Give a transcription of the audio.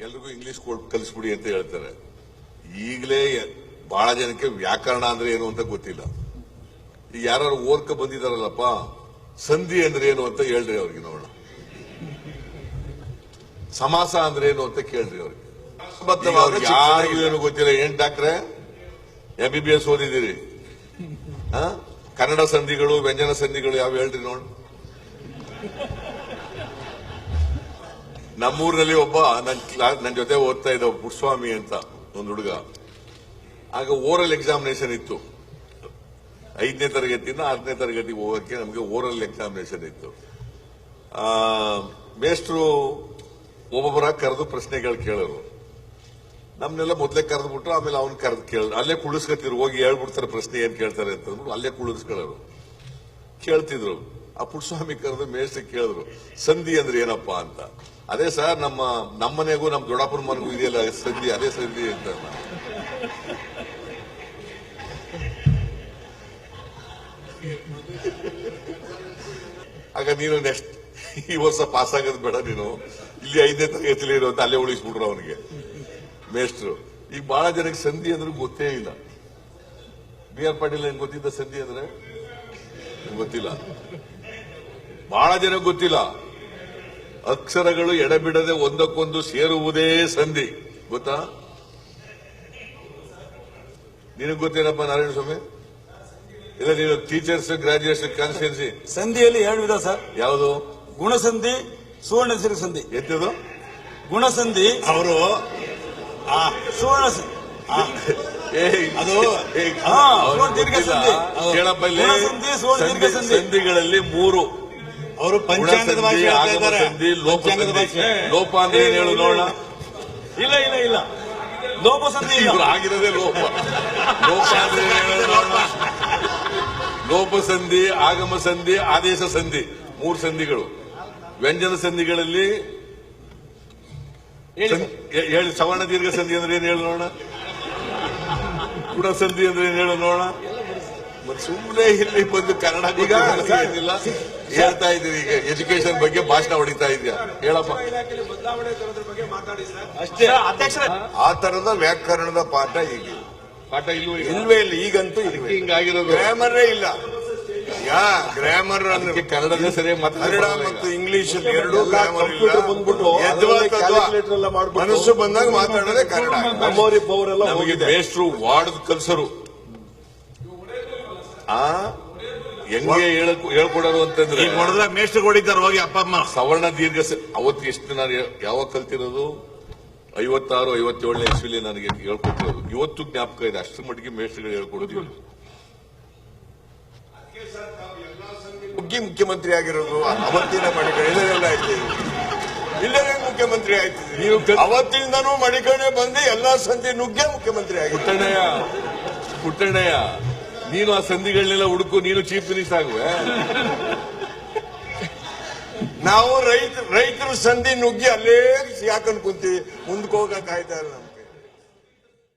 ಎಲ್ರಿಗೂ ಇಂಗ್ಲಿಷ್ ಕಲಿಸ್ಬಿಡಿ ಅಂತ ಹೇಳ್ತಾರೆ. ಈಗಲೇ ಬಹಳ ಜನಕ್ಕೆ ವ್ಯಾಕರಣ ಅಂದ್ರೆ ಏನು ಅಂತ ಗೊತ್ತಿಲ್ಲ. ಈಗ ಯಾರು ಓದ್ಕ ಬಂದಿದಾರಲ್ಲಪ್ಪ, ಸಂಧಿ ಅಂದ್ರೆ ಏನು ಅಂತ ಹೇಳ್ರಿ ಅವ್ರಿಗೆ, ನೋಡೋಣ. ಸಮಾಸ ಅಂದ್ರೆ ಏನು ಅಂತ ಕೇಳ್ರಿ ಅವ್ರಿಗೆ. ಯಾರಿಗೂ ಏನು ಗೊತ್ತಿಲ್ಲ. ಏನ್ ಡಾಕ್ಟ್ರೆ MBBS ಓದಿದಿರಿ? ಕನ್ನಡ ಸಂಧಿಗಳು, ವ್ಯಂಜನ ಸಂಧಿಗಳು ಯಾವ ಹೇಳ್ರಿ ನೋಡ್. ನಮ್ಮೂರಿನಲ್ಲಿ ಒಬ್ಬ ನನ್ನ ಜೊತೆ ಓದ್ತಾ ಇದ್ದ ಪುಟ್ಸ್ವಾಮಿ ಅಂತ ಒಂದು ಹುಡುಗ. ಆಗ ಓರಲ್ ಎಕ್ಸಾಮಿನೇಷನ್ ಇತ್ತು. 5ನೇ ತರಗತಿಯಿಂದ 6ನೇ ತರಗತಿಗೆ ಹೋಗಕ್ಕೆ ನಮಗೆ ಓರಲ್ ಎಕ್ಸಾಮಿನೇಷನ್ ಇತ್ತು. ಮೇಷ್ಟ್ರು ಒಬ್ಬೊಬ್ಬರ ಕರೆದು ಪ್ರಶ್ನೆಗಳು ಕೇಳೋರು. ನಮ್ನೆಲ್ಲ ಮೊದಲೇ ಕರೆದ್ಬಿಟ್ರು, ಆಮೇಲೆ ಅವ್ನು ಕರೆದು ಕೇಳಿದ್ರು. ಅಲ್ಲೇ ಕುಳಿಸ್ಕೊತಿರು, ಹೋಗಿ ಹೇಳ್ಬಿಡ್ತಾರೆ ಪ್ರಶ್ನೆ ಏನ್ ಕೇಳ್ತಾರೆ ಅಂತ ಅಂದ್ಬಿಟ್ಟು ಅಲ್ಲೇ ಕುಳಿಸ್ಕೊಳ್ಳೋರು. ಕೇಳ್ತಿದ್ರು. ಆ ಪುಟ್ಸ್ವಾಮಿ ಕರೆದು ಮೇಷ್ಟ್ರು ಕೇಳಿದ್ರು, ಸಂಧಿ ಅಂದ್ರೆ ಏನಪ್ಪಾ ಅಂತ. ಅದೇ ಸರ್, ನಮ್ಮನೆಗೂ ನಮ್ಮ ದೊಡ್ಡಪ್ಪನ ಮನೆಗೂ ಇದೆಯಲ್ಲ ಸಂಧಿ, ಅದೇ ಸಂಧಿ ಅಂತ. ಆಗ ನೀನು ನೆಕ್ಸ್ಟ್ ಈ ವರ್ಷ ಪಾಸ್ ಆಗೋದು ಬೇಡ, ನೀನು ಇಲ್ಲಿ 5ನೇ ತರಗತಿಲಿ ಇರೋ ಅಂತ ಅಲ್ಲೇ ಉಳಿಸ್ಬಿಟ್ರು ಅವನಿಗೆ ಮೇಷ್ಟ್ರು. ಈಗ ಬಹಳ ಜನಕ್ಕೆ ಸಂಧಿ ಅಂದ್ರೆ ಗೊತ್ತೇ ಇಲ್ಲ. BR ಪಾಟೀಲ್ ಏನ್ ಗೊತ್ತಿದ್ದ ಸಂಧಿ ಅಂದ್ರೆ? ಗೊತ್ತಿಲ್ಲ. ಬಹಳ ಜನ ಗೊತ್ತಿಲ್ಲ. ಅಕ್ಷರಗಳು ಎಡೆಬಿಡದೆ ಒಂದಕ್ಕೊಂದು ಸೇರುವುದೇ ಸಂಧಿ. ಗೊತ್ತಾ? ನಿನಗೆ ಗೊತ್ತೇನಪ್ಪ ನಾರಾಯಣ ಸ್ವಾಮಿ? ಇಲ್ಲ, ನೀನು ಟೀಚರ್ಸ್ ಗ್ರಾಜುಯೇಷನ್ ಕಾನ್ಸ್ಟಿಟ್ಯೂನ್ಸಿ. ಸಂಧಿಯಲ್ಲಿ 2 ವಿಧ ಸರ್. ಯಾವುದು? ಗುಣಸಂಧಿ, ಸುವರ್ಣ ದೀರ್ಘ ಸಂಧಿ. ಎತ್ತದು ಗುಣಸಂಧಿ ಅವರು ಸುವರ್ಣ ಸಂಧಿಗಳಲ್ಲಿ 3 ಅವರು ಪಂಚಾಂಗದ ಭಾಷೆ ಸಂಧಿ, ಲೋಪ ಅಂದ್ರೆ ಏನು ಹೇಳು ನೋಡೋಣ. ಇಲ್ಲ ಇಲ್ಲ ಇಲ್ಲ, ಲೋಪ ಸಂಧಿ ಆಗಿರೋದೇ ಲೋಪ. ಲೋಪ ಅಂದ್ರೆ ಲೋಪ ಸಂಧಿ, ಆಗಮ ಸಂಧಿ, ಆದೇಶ ಸಂಧಿ, 3 ಸಂಧಿಗಳು. ವ್ಯಂಜನ ಸಂಧಿಗಳಲ್ಲಿ ಹೇಳಿ. ಸವರ್ಣ ದೀರ್ಘ ಸಂಧಿ ಅಂದ್ರೆ ಏನ್ ಹೇಳು ನೋಡೋಣ. ಗುಣ ಸಂಧಿ ಅಂದ್ರೆ ಏನ್ ಹೇಳು ನೋಡೋಣ. ಮತ್ತೆ ಸುಮ್ಮನೆ ಇಲ್ಲಿ ಬಂದು ಕನ್ನಡ ಏನಿಲ್ಲ ಹೇಳ್ತಾ ಇದ್ದೀರಿ. ಈಗ ಎಜುಕೇಶನ್ ಬಗ್ಗೆ ಭಾಷಣ ಹೊಡಿತಾ ಇದೆಯಾ? ಹೇಳಪ್ಪ. ಅಷ್ಟೇ ಅಧ್ಯಕ್ಷ. ಆ ತರದ ವ್ಯಾಕರಣದ ಪಾಠ ಈಗ ಪಾಠ ಇಲ್ವೇ ಇಲ್ಲ. ಈಗಂತೂ ಹಿಂಗಾಗಿರೋದು. ಗ್ರಾಮರೇ ಇಲ್ಲ. ಗ್ರಾಮರ್ ಅದಕ್ಕೆ ಕನ್ನಡನೇ ಸರಿಯಾಗಿ ಕನ್ನಡ ಮತ್ತು ಇಂಗ್ಲಿಷ್ ಎರಡೂ ಗ್ರಾಮರ್ ಮನಸ್ಸು ಬಂದಾಗ ಮಾತಾಡೋದೇ ಕನ್ನಡ. ನಮಗೆ ಮೇಷ್ಟ್ರು ವಾರ್ಡ್ ಕಲ್ಸರು ಹೆಂಗೆ ಹೇಳ್ಕೊಡೋರು ಅಂತಂದ್ರೆ, ಮೇಷ್ಟ್ರು ಹೊಡಿತಾರೆ ಹೋಗಿ ಅಪ್ಪ ಅಮ್ಮ. ಸವರ್ಣ ದೀರ್ಘ ಅವತ್ತು ಎಷ್ಟು ನಾನು ಯಾವಾಗ ಕಲ್ತಿರೋದು? 56, 57ನೇ ಇಸ್ವಿಲಿ ನನಗೆ ಹೇಳ್ಕೊಟ್ಟಿರೋದು. ಇವತ್ತು ಜ್ಞಾಪಕ ಇದೆ. ಅಷ್ಟರ ಮಟ್ಟಿಗೆ ಮೇಷ್ಟ್ರುಗಳು ಹೇಳ್ಕೊಡೋದಿಲ್ಲ. ಮುಖ್ಯಮಂತ್ರಿ ಆಗಿರೋದು ಅವತ್ತಿನ ಮಡಿಕಣೆಲ್ಲ ಆಯ್ತು. ಇಲ್ಲದೇ ಮುಖ್ಯಮಂತ್ರಿ ಆಯ್ತು. ಅವತ್ತಿಂದನೂ ಮಡಿಕಣೆ ಬಂದು ಎಲ್ಲಾ ಸಂಧಿ ನುಗ್ಗೇ ಮುಖ್ಯಮಂತ್ರಿ ಆಗಿ. ಪುಟ್ಟಣ್ಣಯ್ಯ, ನೀನು ಆ ಸಂಧಿಗಳನ್ನೆಲ್ಲ ಹುಡುಕು, ನೀನು ಚೀಫ್ ಮಿನಿಸ್ಟರ್ ಆಗುವೆ. ನಾವು ರೈತರು ಸಂಧಿ ನುಗ್ಗಿ ಅಲ್ಲೇ ಯಾಕಂದ್ ಕುಂತೀವಿ, ಮುಂದಕ್ಕೆ ಹೋಗಕ್ ಆಯ್ತಾ ಇಲ್ಲ.